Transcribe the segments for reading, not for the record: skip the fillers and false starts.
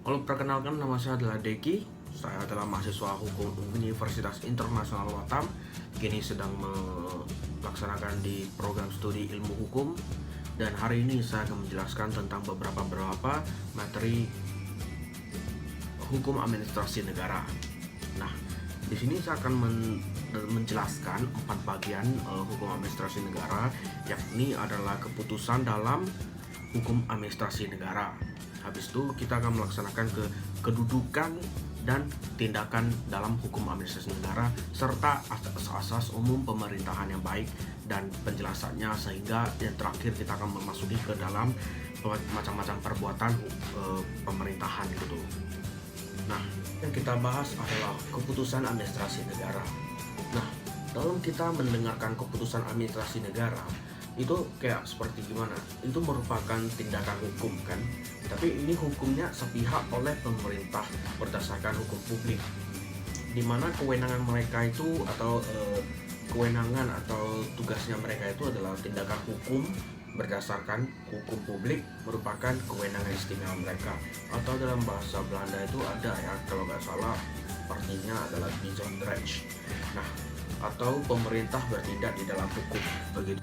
Halo, perkenalkan nama saya adalah Deki. Saya adalah mahasiswa hukum Universitas Internasional Batam. Kini sedang melaksanakan di program studi ilmu hukum. Dan hari ini saya akan menjelaskan tentang beberapa materi hukum administrasi negara. Nah, di sini saya akan menjelaskan 4 bagian hukum administrasi negara, yakni adalah keputusan dalam hukum administrasi negara. Habis itu kita akan melaksanakan kedudukan dan tindakan dalam hukum administrasi negara, serta asas-asas umum pemerintahan yang baik dan penjelasannya, sehingga yang terakhir kita akan memasuki ke dalam macam-macam perbuatan pemerintahan gitu. Nah, yang kita bahas adalah keputusan administrasi negara. Nah, dalam kita mendengarkan keputusan administrasi negara, itu kayak seperti gimana? Itu merupakan tindakan hukum kan? Tapi ini hukumnya sepihak oleh pemerintah berdasarkan hukum publik, di mana kewenangan mereka itu kewenangan atau tugasnya mereka itu adalah tindakan hukum berdasarkan hukum publik, merupakan kewenangan istimewa mereka, atau dalam bahasa Belanda itu ada ya, kalau nggak salah artinya adalah bijzonrecht. Nah, atau pemerintah bertindak di dalam hukum begitu.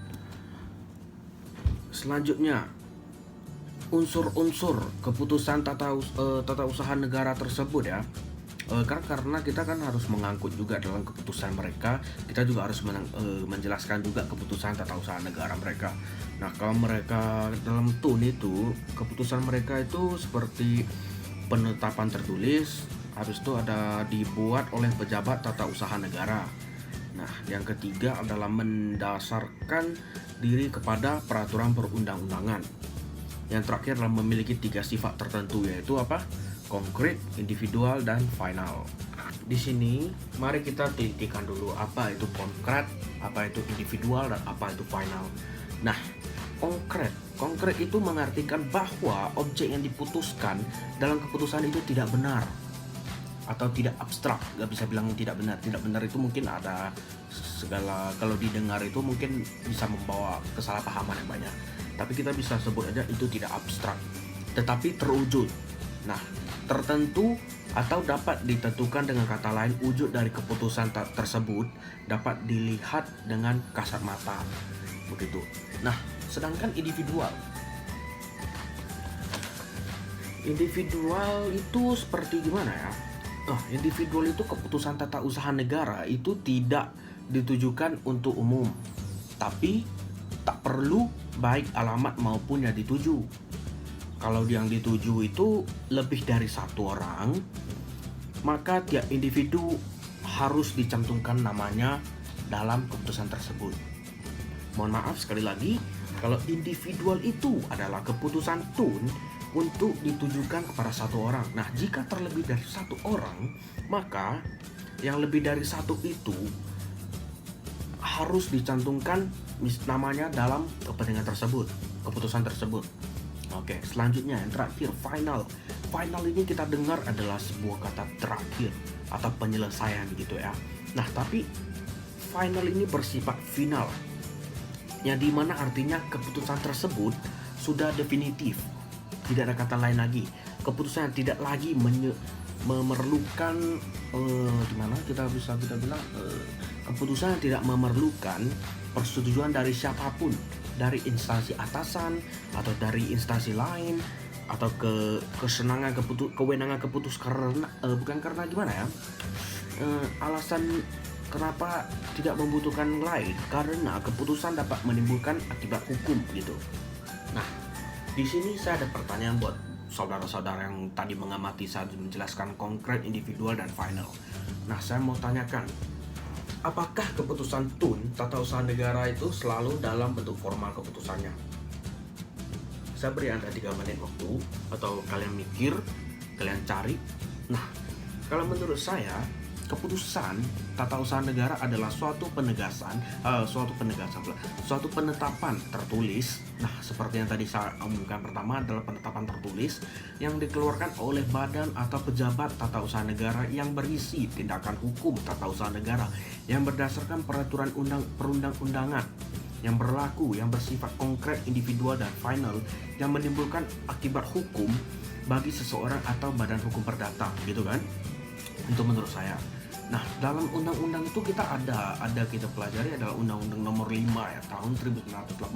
Selanjutnya, unsur-unsur keputusan tata usaha negara tersebut ya. Karena kita kan harus mengangkut juga dalam keputusan mereka, kita juga harus menjelaskan juga keputusan tata usaha negara mereka. Nah, kalau mereka dalam TUN itu, keputusan mereka itu seperti penetapan tertulis, habis itu ada dibuat oleh pejabat tata usaha negara. Nah, yang ketiga adalah mendasarkan diri kepada peraturan perundang-undangan. Yang terakhir adalah memiliki 3 sifat tertentu, yaitu apa? Konkret, individual, dan final. Di sini mari kita telitikan dulu apa itu konkret, apa itu individual, dan apa itu final. Nah, konkret itu mengartikan bahwa objek yang diputuskan dalam keputusan itu tidak benar atau tidak abstrak. Gak bisa bilang tidak benar itu mungkin ada segala, kalau didengar itu mungkin bisa membawa kesalahpahaman yang banyak, tapi kita bisa sebut aja itu tidak abstrak tetapi terwujud. Nah, tertentu atau dapat ditentukan, dengan kata lain wujud dari keputusan tersebut dapat dilihat dengan kasat mata begitu. Nah, sedangkan individual itu seperti gimana ya? Individual itu keputusan tata usaha negara itu tidak ditujukan untuk umum, tapi tak perlu baik alamat maupun yang dituju. Kalau yang dituju itu lebih dari satu orang, maka tiap individu harus dicantumkan namanya dalam keputusan tersebut. Mohon maaf sekali lagi, kalau individual itu adalah keputusan TUN untuk ditujukan kepada satu orang. Nah, jika terlebih dari satu orang, maka yang lebih dari satu itu harus dicantumkan namanya dalam kepentingan tersebut, keputusan tersebut. Oke, selanjutnya yang terakhir, final. Final ini kita dengar adalah sebuah kata terakhir atau penyelesaian gitu ya. Nah, tapi final ini bersifat final, yang dimana artinya keputusan tersebut sudah definitif. Tidak ada kata lain lagi. Keputusan yang tidak lagi memerlukan keputusan yang tidak memerlukan persetujuan dari siapapun, dari instansi atasan atau dari instansi lain, atau kewenangan keputus karena bukan karena gimana ya? Alasan kenapa tidak membutuhkan lain, karena keputusan dapat menimbulkan akibat hukum gitu. Nah, di sini saya ada pertanyaan buat saudara-saudara yang tadi mengamati saya menjelaskan konkret, individual, dan final. Nah, saya mau tanyakan, apakah keputusan TUN, tata usaha negara itu selalu dalam bentuk formal keputusannya? Saya beri Anda 3 menit waktu, atau kalian mikir, kalian cari. Nah, kalau menurut saya, keputusan tata usaha negara adalah suatu penetapan tertulis. Nah, seperti yang tadi saya omongkan pertama, adalah penetapan tertulis yang dikeluarkan oleh badan atau pejabat tata usaha negara yang berisi tindakan hukum tata usaha negara yang berdasarkan peraturan perundang-undangan yang berlaku, yang bersifat konkret, individual, dan final, yang menimbulkan akibat hukum bagi seseorang atau badan hukum perdata, gitu kan? Itu menurut saya. Nah, dalam undang-undang itu kita kita pelajari adalah Undang-Undang Nomor 5 ya tahun 1986.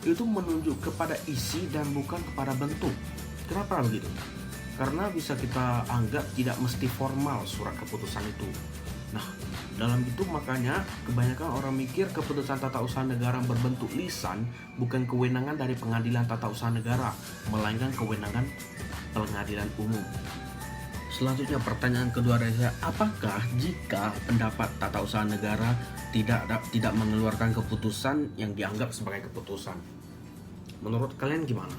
Itu menunjuk kepada isi dan bukan kepada bentuk. Kenapa begitu? Karena bisa kita anggap tidak mesti formal surat keputusan itu. Nah, dalam itu makanya kebanyakan orang mikir keputusan tata usaha negara berbentuk lisan bukan kewenangan dari pengadilan tata usaha negara, melainkan kewenangan pengadilan umum. Selanjutnya pertanyaan kedua dari saya, apakah jika pendapat tata usaha negara tidak mengeluarkan keputusan yang dianggap sebagai keputusan? Menurut kalian gimana?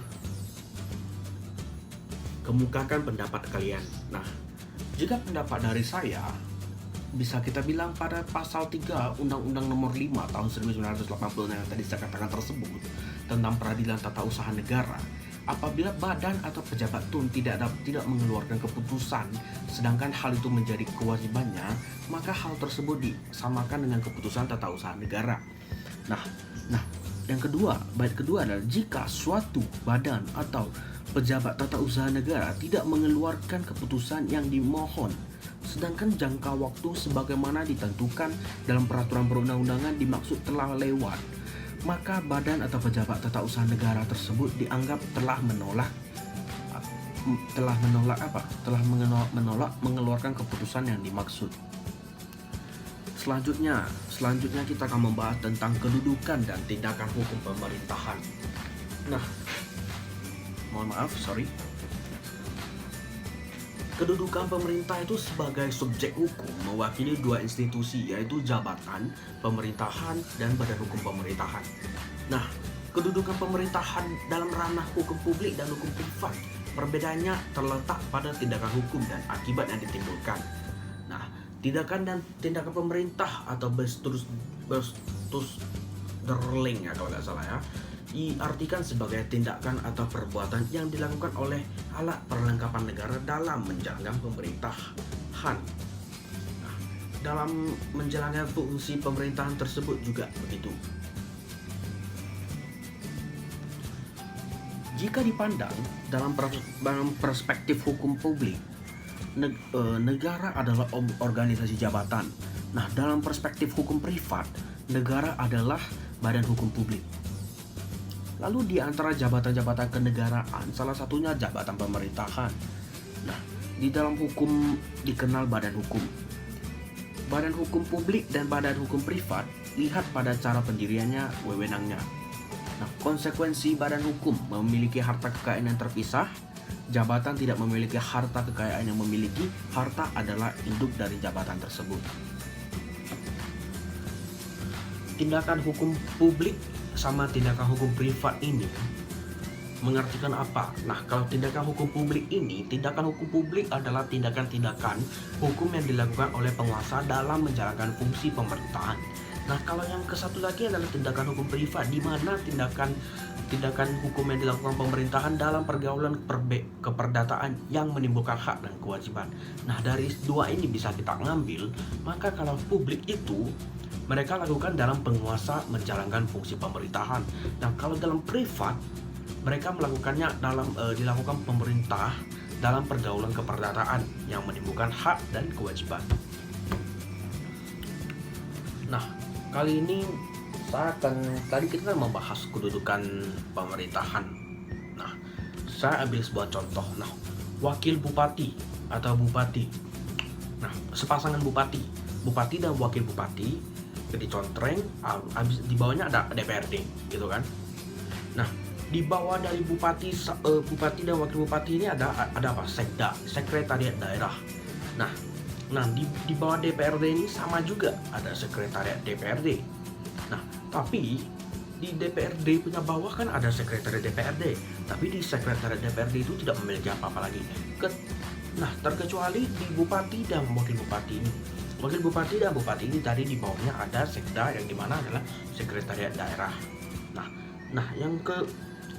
Kemukakan pendapat kalian. Nah, jika pendapat dari saya, bisa kita bilang pada pasal 3 Undang-Undang Nomor 5 tahun 1980 yang tadi saya katakan tersebut tentang peradilan tata usaha negara, apabila badan atau pejabat tun tidak mengeluarkan keputusan sedangkan hal itu menjadi kewajibannya, maka hal tersebut disamakan dengan keputusan tata usaha negara. Nah, yang kedua, bait kedua adalah jika suatu badan atau pejabat tata usaha negara tidak mengeluarkan keputusan yang dimohon sedangkan jangka waktu sebagaimana ditentukan dalam peraturan perundang-undangan dimaksud telah lewat, maka badan atau pejabat tata usaha negara tersebut dianggap telah menolak mengeluarkan keputusan yang dimaksud. Selanjutnya kita akan membahas tentang kedudukan dan tindakan hukum pemerintahan. Nah, kedudukan pemerintah itu sebagai subjek hukum mewakili dua institusi, yaitu jabatan pemerintahan dan badan hukum pemerintahan. Nah, kedudukan pemerintahan dalam ranah hukum publik dan hukum privat, perbedaannya terletak pada tindakan hukum dan akibat yang ditimbulkan. Nah, tindakan pemerintah atau Bestuurderling ya kalau nggak salah ya, diartikan sebagai tindakan atau perbuatan yang dilakukan oleh alat perlengkapan negara dalam menjalankan pemerintahan. Nah, dalam menjalankan fungsi pemerintahan tersebut juga begitu. Jika dipandang dalam perspektif hukum publik, negara adalah organisasi jabatan. Nah, dalam perspektif hukum privat, negara adalah badan hukum publik. Lalu di antara jabatan-jabatan kenegaraan, salah satunya jabatan pemerintahan. Nah, di dalam hukum dikenal badan hukum. Badan hukum publik dan badan hukum privat lihat pada cara pendiriannya, wewenangnya. Nah, konsekuensi badan hukum memiliki harta kekayaan yang terpisah, jabatan tidak memiliki harta kekayaan yang memiliki, harta adalah induk dari jabatan tersebut. Tindakan hukum publik sama tindakan hukum privat ini mengartikan apa? Nah, kalau tindakan hukum publik ini, tindakan hukum publik adalah tindakan-tindakan hukum yang dilakukan oleh penguasa dalam menjalankan fungsi pemerintahan. Nah, kalau yang satu lagi adalah tindakan hukum privat, di mana tindakan hukum yang dilakukan pemerintahan dalam pergaulan keperdataan yang menimbulkan hak dan kewajiban. Nah, dari dua ini bisa kita ngambil, maka kalau publik itu mereka lakukan dalam penguasa menjalankan fungsi pemerintahan. Nah, kalau dalam privat, mereka melakukannya dilakukan pemerintah dalam pergaulan keperdataan yang menimbulkan hak dan kewajiban. Nah, kali ini tadi kita membahas kedudukan pemerintahan. Nah, saya ambil sebuah contoh. Nah, wakil bupati atau bupati. Nah, sepasangan bupati dan wakil bupati dicontreng, habis di bawahnya ada DPRD gitu kan. Nah, di bawah dari bupati dan wakil bupati ini ada apa? Sekda, sekretariat daerah. Nah, di bawah DPRD ini sama juga ada sekretariat DPRD. Nah, tapi di DPRD punya bawah kan ada sekretariat DPRD, tapi di sekretariat DPRD itu tidak memiliki apa-apa lagi. Nah, terkecuali di bupati dan wakil bupati ini. Wakil bupati dan bupati ini tadi di bawahnya ada sekda yang dimana adalah sekretariat daerah. Nah, yang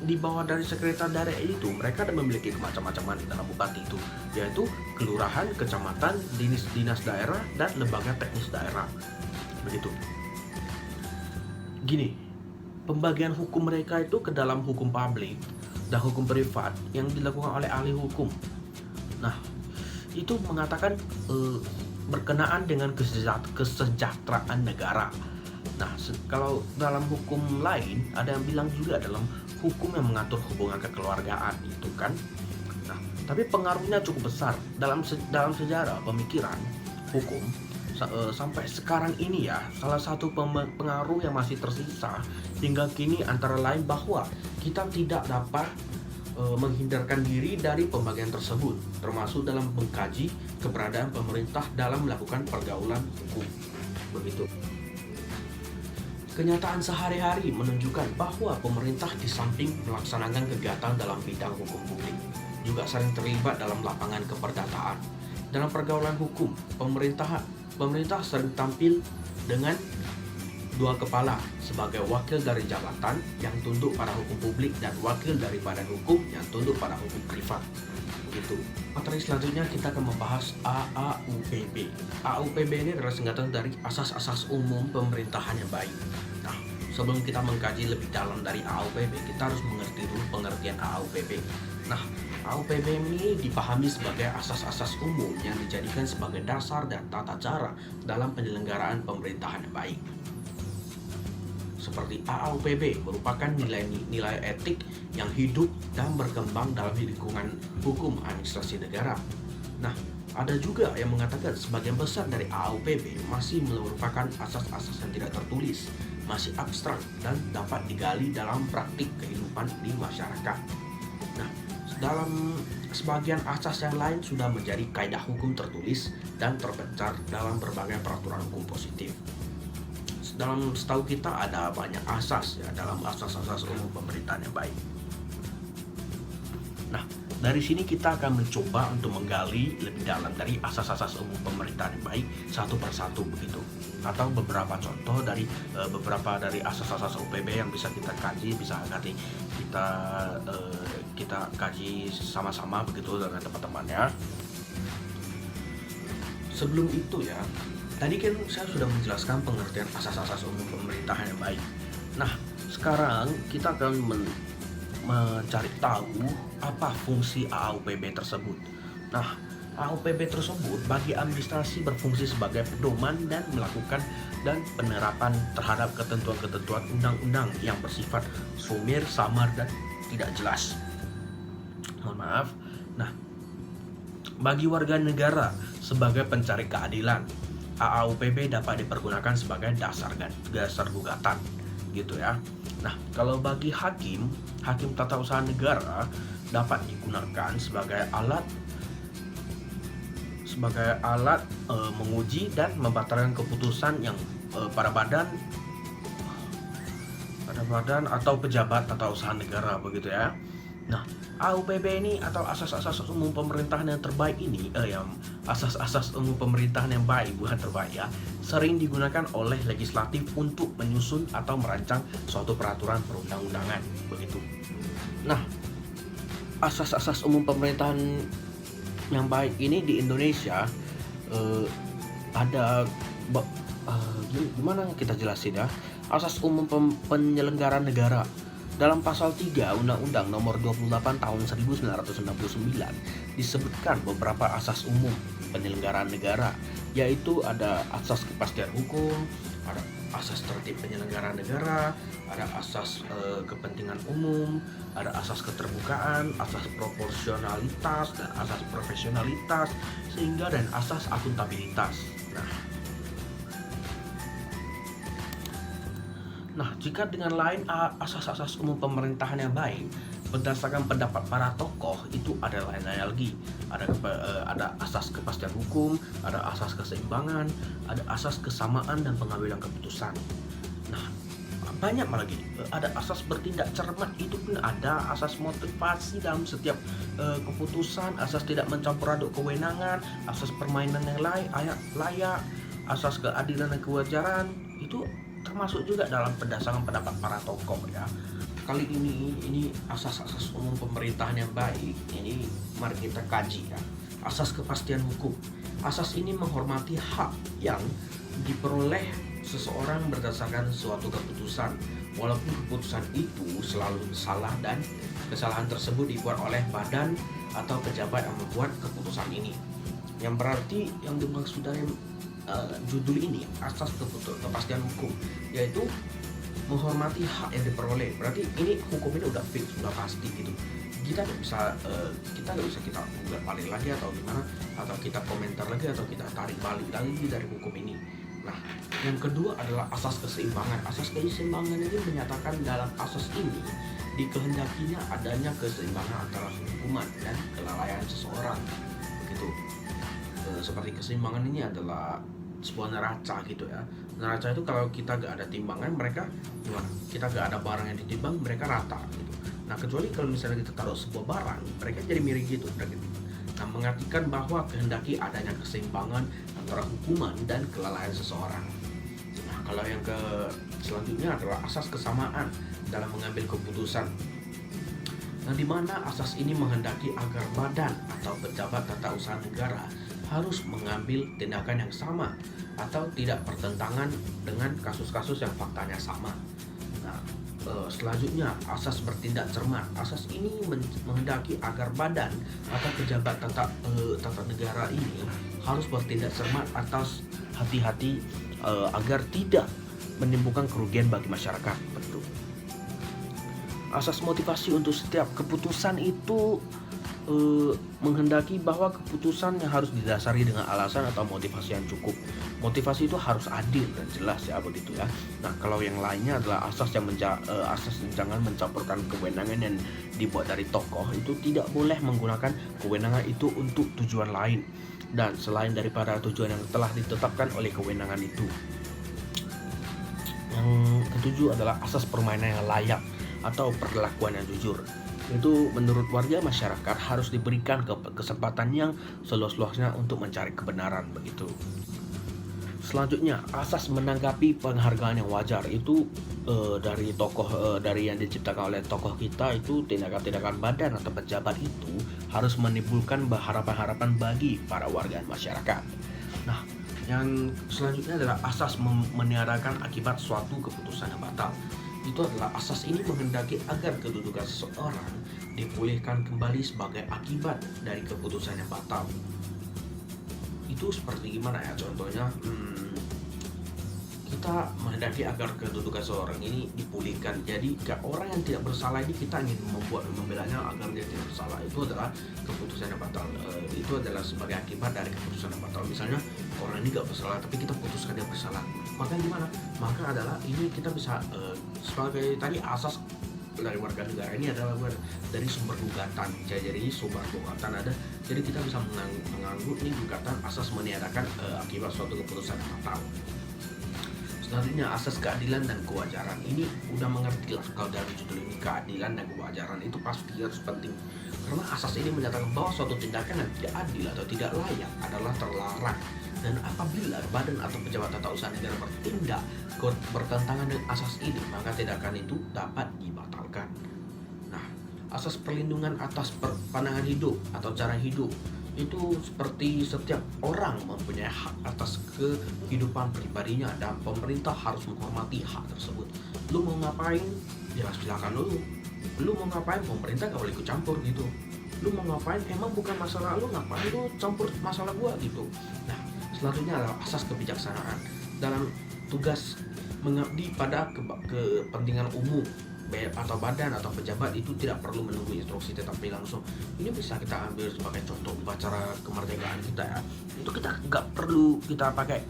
di bawah dari sekretariat daerah itu mereka ada memiliki macam-macam dalam bupati itu, yaitu kelurahan, kecamatan, dinas daerah dan lembaga teknis daerah. Begitu. gini, pembagian hukum mereka itu ke dalam hukum publik dan hukum privat yang dilakukan oleh ahli hukum. Nah, itu mengatakan berkenaan dengan kesejahteraan negara. Nah, kalau dalam hukum lain ada yang bilang juga dalam hukum yang mengatur hubungan kekeluargaan itu kan. Nah, tapi pengaruhnya cukup besar dalam sejarah pemikiran hukum sampai sekarang ini ya. Salah satu pengaruh yang masih tersisa hingga kini antara lain bahwa kita tidak dapat menghindarkan diri dari pembagian tersebut, termasuk dalam mengkaji keberadaan pemerintah dalam melakukan pergaulan hukum. Begitu. Kenyataan sehari-hari menunjukkan bahwa pemerintah di samping melaksanakan kegiatan dalam bidang hukum publik, juga sering terlibat dalam lapangan keperdataan. Dalam pergaulan hukum, pemerintah sering tampil dengan dua kepala sebagai wakil dari jabatan yang tunduk pada hukum publik dan wakil dari badan hukum yang tunduk pada hukum privat. Begitu. Materi selanjutnya kita akan membahas AAUPB. AAUPB ini adalah singkatan dari Asas-Asas Umum Pemerintahan yang Baik. Nah, sebelum kita mengkaji lebih dalam dari AAUPB, kita harus mengerti dulu pengertian AAUPB. Nah, AAUPB ini dipahami sebagai asas-asas umum yang dijadikan sebagai dasar dan tata cara dalam penyelenggaraan pemerintahan yang baik. Seperti AAUPB merupakan nilai-nilai etik yang hidup dan berkembang dalam lingkungan hukum administrasi negara. Nah, ada juga yang mengatakan sebagian besar dari AAUPB masih merupakan asas-asas yang tidak tertulis, masih abstrak dan dapat digali dalam praktik kehidupan di masyarakat. Nah, dalam sebagian asas yang lain sudah menjadi kaidah hukum tertulis dan terbencar dalam berbagai peraturan hukum positif. Dalam setahu kita ada banyak asas ya dalam asas-asas umum pemerintahan yang baik. Nah, dari sini kita akan mencoba untuk menggali lebih dalam dari asas-asas umum pemerintahan yang baik satu persatu begitu, atau beberapa contoh dari beberapa dari asas-asas UPB yang bisa kita kaji, bisa nanti kita kaji sama-sama begitu dengan teman-teman ya. Sebelum itu ya, tadi kan saya sudah menjelaskan pengertian asas-asas umum pemerintahan yang baik. Nah, sekarang kita akan mencari tahu apa fungsi AAUPB tersebut. Nah, AAUPB tersebut bagi administrasi berfungsi sebagai pedoman dan melakukan dan penerapan terhadap ketentuan-ketentuan undang-undang yang bersifat sumir, samar, dan tidak jelas. Mohon maaf. Nah, bagi warga negara sebagai pencari keadilan, AAUPB dapat dipergunakan sebagai dasar gugatan gitu ya. Nah, kalau bagi hakim tata usaha negara dapat digunakan sebagai alat menguji dan membatalkan keputusan yang pada badan atau pejabat tata usaha negara begitu ya. Nah, AAUPB ini atau asas-asas umum pemerintahan yang terbaik ini asas-asas umum pemerintahan yang baik, bukan terbaik ya, sering digunakan oleh legislatif untuk menyusun atau merancang suatu peraturan perundang-undangan begitu. Nah, asas-asas umum pemerintahan yang baik ini di Indonesia ada gimana kita jelasin ya. Asas umum penyelenggaraan negara. Dalam pasal 3 Undang-Undang Nomor 28 Tahun 1999 disebutkan beberapa asas umum penyelenggaraan negara, yaitu ada asas kepastian hukum, ada asas tertib penyelenggaraan negara, ada asas kepentingan umum, ada asas keterbukaan, asas proporsionalitas, dan asas profesionalitas, sehingga dan asas akuntabilitas. Nah, jika dengan lain asas-asas umum pemerintahan yang baik berdasarkan pendapat para tokoh itu ada lain-lain lagi. Ada asas kepastian hukum, ada asas keseimbangan, ada asas kesamaan dan pengambilan keputusan. Nah, banyak lagi. Ada asas bertindak cermat, itu pun ada asas motivasi dalam setiap keputusan, asas tidak mencampur aduk kewenangan, asas permainan yang layak, asas keadilan dan kewajaran, itu termasuk juga dalam berdasarkan pendapat para tokoh ya. Kali ini asas-asas umum pemerintahan yang baik ini mari kita kaji ya. Asas kepastian hukum. Asas ini menghormati hak yang diperoleh seseorang berdasarkan suatu keputusan, walaupun keputusan itu selalu salah dan kesalahan tersebut dibuat oleh badan atau pejabat yang membuat keputusan ini. Yang berarti yang dimaksud dari judul ini asas kepastian hukum, yaitu menghormati hak yang diperoleh. Berarti ini hukum ini udah fix, udah pasti gitu. Kita nggak bisa kita udah balik lagi atau gimana, atau kita komentar lagi atau kita tarik balik lagi dari hukum ini. Nah, yang kedua adalah asas keseimbangan. Asas keseimbangan ini menyatakan dalam asas ini dikehendakinya adanya keseimbangan antara hukuman dan kelalaian seseorang. Begitu. Seperti keseimbangan ini adalah sebuah neraca gitu ya. Neraca itu kalau kita gak ada timbangan, mereka gimana? Kita gak ada barang yang ditimbang, mereka rata gitu. Nah, kecuali kalau misalnya kita taruh sebuah barang, mereka jadi miring gitu. Nah, mengartikan bahwa kehendaki adanya keseimbangan antara hukuman dan kelalaian seseorang. Nah, kalau yang selanjutnya adalah asas kesamaan dalam mengambil keputusan. Nah, di mana asas ini menghendaki agar badan atau pejabat tata usaha negara harus mengambil tindakan yang sama atau tidak bertentangan dengan kasus-kasus yang faktanya sama. Nah, selanjutnya asas bertindak cermat. Asas ini menghendaki agar badan atau pejabat tata negara ini harus bertindak cermat atas hati-hati agar tidak menimbulkan kerugian bagi masyarakat. Betul. Asas motivasi untuk setiap keputusan itu menghendaki bahwa keputusan yang harus didasari dengan alasan atau motivasi yang cukup. Motivasi itu harus adil dan jelas ya, begitu ya. Nah, kalau yang lainnya adalah asas jangan mencampurkan kewenangan yang dibuat dari tokoh. Itu tidak boleh menggunakan kewenangan itu untuk tujuan lain dan selain daripada tujuan yang telah ditetapkan oleh kewenangan itu. Yang ketujuh adalah asas permainan yang layak atau perlakuan yang jujur. Itu menurut warga masyarakat harus diberikan kesempatan yang seluas-luasnya untuk mencari kebenaran, begitu. Selanjutnya, asas menanggapi penghargaan yang wajar. Itu dari yang diciptakan oleh tokoh kita, itu tindakan-tindakan badan atau pejabat itu harus menimbulkan harapan-harapan bagi para warga masyarakat. Nah, yang selanjutnya adalah asas meniadakan akibat suatu keputusan yang batal. Itu adalah asas ini menghendaki agar kedudukan seseorang dipulihkan kembali sebagai akibat dari keputusan yang batal. Itu seperti gimana ya? Contohnya, kita menghendaki agar kedudukan seseorang ini dipulihkan. Jadi orang yang tidak bersalah ini kita ingin membelanya agar dia tidak bersalah. Itu adalah keputusan yang batal. Itu adalah sebagai akibat dari keputusan yang batal. Misalnya orang ini gak bersalah tapi kita putuskan dia bersalah. Maka gimana? Maka adalah ini kita bisa sebagai tadi asas dari warga negara ini adalah dari sumber gugatan. Jadi sumber gugatan ada. Jadi kita bisa menganggap ini gugatan asas meniadakan akibat suatu keputusan yang batal. Selanjutnya asas keadilan dan kewajaran. Ini udah mengerti lah kalau dalam judul ini, keadilan dan kewajaran itu pasti harus penting. Karena asas ini menyatakan bahwa suatu tindakan yang tidak adil atau tidak layak adalah terlarang. Dan apabila badan atau pejabat tata usaha negara bertindak bertentangan dengan asas ini, maka tindakan itu dapat dibatalkan. Nah, asas perlindungan atas pandangan hidup atau cara hidup itu seperti setiap orang mempunyai hak atas kehidupan pribadinya dan pemerintah harus menghormati hak tersebut. Lu mau ngapain? Ya silakan lu. Lu mau ngapain? Pemerintah gak boleh ikut campur gitu. Lu mau ngapain? Emang bukan masalah lu, ngapain lu campur masalah gua gitu. Nah, selanjutnya adalah asas kebijaksanaan dalam tugas mengabdi pada kepentingan umum. Atau badan atau pejabat itu tidak perlu menunggu instruksi tetapi langsung. Ini bisa kita ambil sebagai contoh upacara kemerdekaan kita ya. Itu kita nggak perlu kita pakai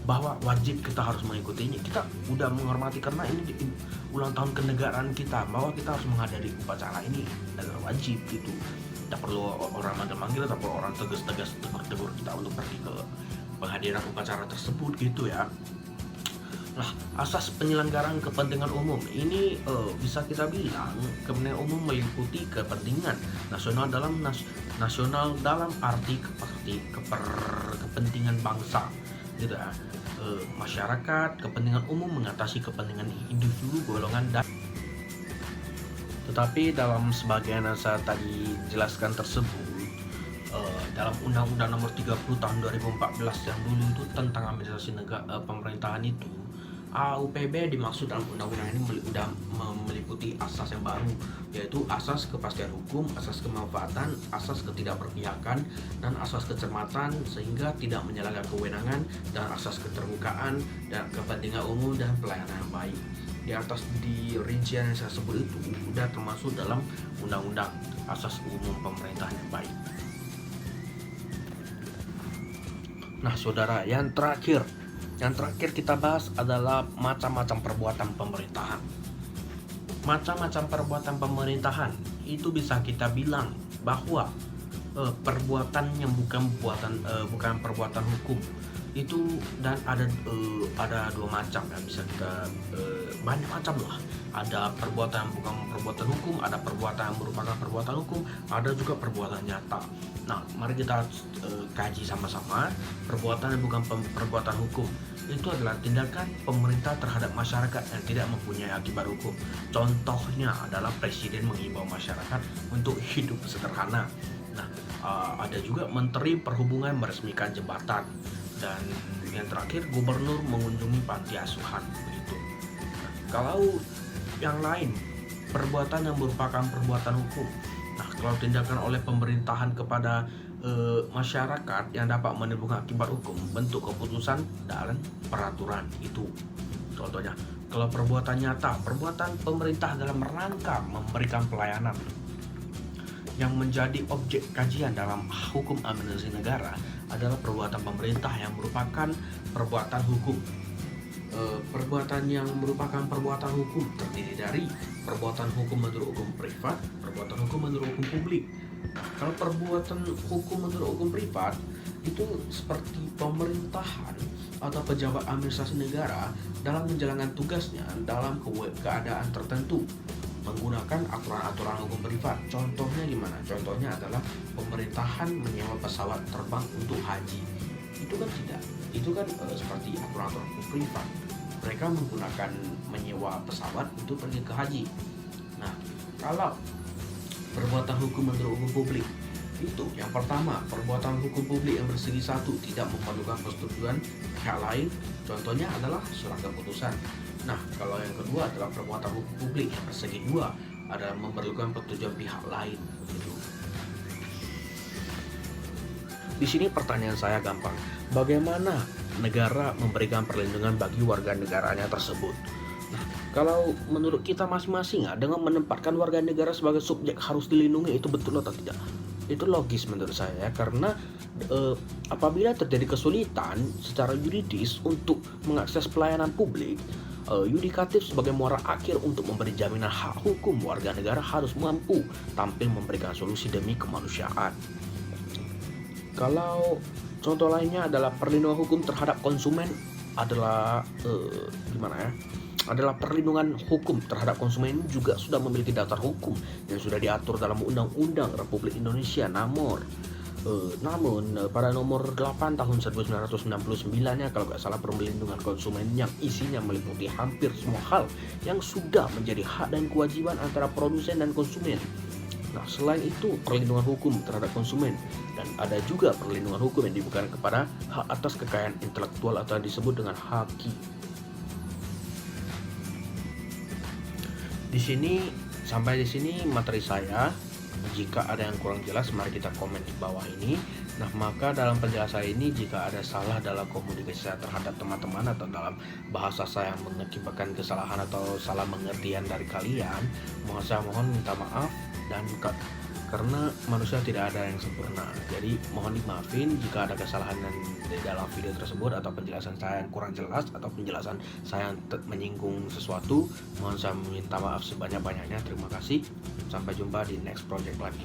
bahwa wajib kita harus mengikutinya. Kita udah menghormati karena ini ulang tahun kenegaraan kita, bahwa kita harus menghadiri upacara ini adalah wajib gitu. Tidak perlu orang manggil-manggil atau orang tegas-tegas tegur-tegur kita untuk pergi ke penghadiran upacara tersebut gitu ya. Nah, asas penyelenggaraan kepentingan umum ini bisa kita bilang kepentingan umum meliputi kepentingan nasional dalam arti kepentingan bangsa gitu ya. Masyarakat, kepentingan umum mengatasi kepentingan individu, golongan dan tetapi dalam sebagian yang saya tadi jelaskan tersebut, dalam Undang-Undang Nomor 30 Tahun 2014 yang dulu itu tentang administrasi pemerintahan itu AUPB dimaksud dalam undang-undang ini meliputi asas yang baru, yaitu asas kepastian hukum, asas kemanfaatan, asas ketidakberpihakan, dan asas kecermatan sehingga tidak menyalahkan kewenangan, dan asas keterbukaan dan kepentingan umum dan pelayanan yang baik. Di atas di rincian yang saya sebut itu sudah termasuk dalam undang-undang asas umum pemerintahan yang baik. Nah, saudara, yang terakhir kita bahas adalah macam-macam perbuatan pemerintahan. Macam-macam perbuatan pemerintahan itu bisa kita bilang bahwa perbuatan yang bukan perbuatan hukum itu, dan ada dua macam ya, bisa kita banyak macam lah. Ada perbuatan yang bukan perbuatan hukum, ada perbuatan yang merupakan perbuatan hukum, ada juga perbuatan nyata. Nah, mari kita kaji sama-sama. Perbuatan yang bukan perbuatan hukum itu adalah tindakan pemerintah terhadap masyarakat yang tidak mempunyai akibat hukum. Contohnya adalah presiden mengimbau masyarakat untuk hidup sederhana. Nah, ada juga menteri perhubungan meresmikan jembatan, dan yang terakhir gubernur mengunjungi panti asuhan begitu. Nah, kalau yang lain perbuatan yang merupakan perbuatan hukum. Nah, kalau tindakan oleh pemerintahan kepada masyarakat yang dapat menimbulkan akibat hukum, bentuk keputusan dan peraturan itu. Contohnya, kalau perbuatan nyata, perbuatan pemerintah dalam rangka memberikan pelayanan yang menjadi objek kajian dalam hukum administrasi negara adalah perbuatan pemerintah yang merupakan perbuatan hukum. Perbuatan yang merupakan perbuatan hukum terdiri dari perbuatan hukum menurut hukum privat, perbuatan hukum menurut hukum publik. Kalau perbuatan hukum menurut hukum privat itu seperti pemerintahan atau pejabat administrasi negara dalam menjalankan tugasnya dalam keadaan tertentu menggunakan aturan-aturan hukum privat. Contohnya gimana? Contohnya adalah pemerintahan menyewa pesawat terbang untuk haji. Itu kan tidak. Itu kan seperti aturan-aturan hukum privat. Mereka menggunakan menyewa pesawat untuk pergi ke haji. Nah, kalau perbuatan hukum menurut hukum publik itu yang pertama, perbuatan hukum publik yang bersegi satu, tidak memerlukan persetujuan pihak lain. Contohnya adalah surat keputusan. Nah, kalau yang kedua adalah perbuatan hukum publik yang bersegi dua, adalah memerlukan persetujuan pihak lain. Begitu. Di sini pertanyaan saya gampang. Bagaimana negara memberikan perlindungan bagi warga negaranya tersebut? Nah, kalau menurut kita masing-masing dengan menempatkan warga negara sebagai subjek harus dilindungi, itu betul atau tidak? Itu logis menurut saya, karena apabila terjadi kesulitan secara yuridis untuk mengakses pelayanan publik, yudikatif sebagai muara akhir untuk memberi jaminan hak hukum, warga negara harus mampu tampil memberikan solusi demi kemanusiaan. Kalau contoh lainnya adalah perlindungan hukum terhadap konsumen adalah adalah perlindungan hukum terhadap konsumen juga sudah memiliki dasar hukum yang sudah diatur dalam Undang-Undang Republik Indonesia namun pada nomor 8 tahun 1999-nya kalau nggak salah, perlindungan konsumen yang isinya meliputi hampir semua hal yang sudah menjadi hak dan kewajiban antara produsen dan konsumen. Nah, selain itu perlindungan hukum terhadap konsumen, dan ada juga perlindungan hukum yang diberikan kepada hak atas kekayaan intelektual atau yang disebut dengan haki. Sampai di sini materi saya. Jika ada yang kurang jelas, mari kita komen di bawah ini. Nah, maka dalam penjelasan ini jika ada salah dalam komunikasi saya terhadap teman-teman atau dalam bahasa saya yang mengakibatkan kesalahan atau salah pengertian dari kalian, saya mohon minta maaf, dan karena manusia tidak ada yang sempurna, jadi mohon dimaafin jika ada kesalahan di dalam video tersebut atau penjelasan saya yang kurang jelas atau penjelasan saya yang menyinggung sesuatu. Mohon saya minta maaf sebanyak-banyaknya. Terima kasih, sampai jumpa di next project lagi.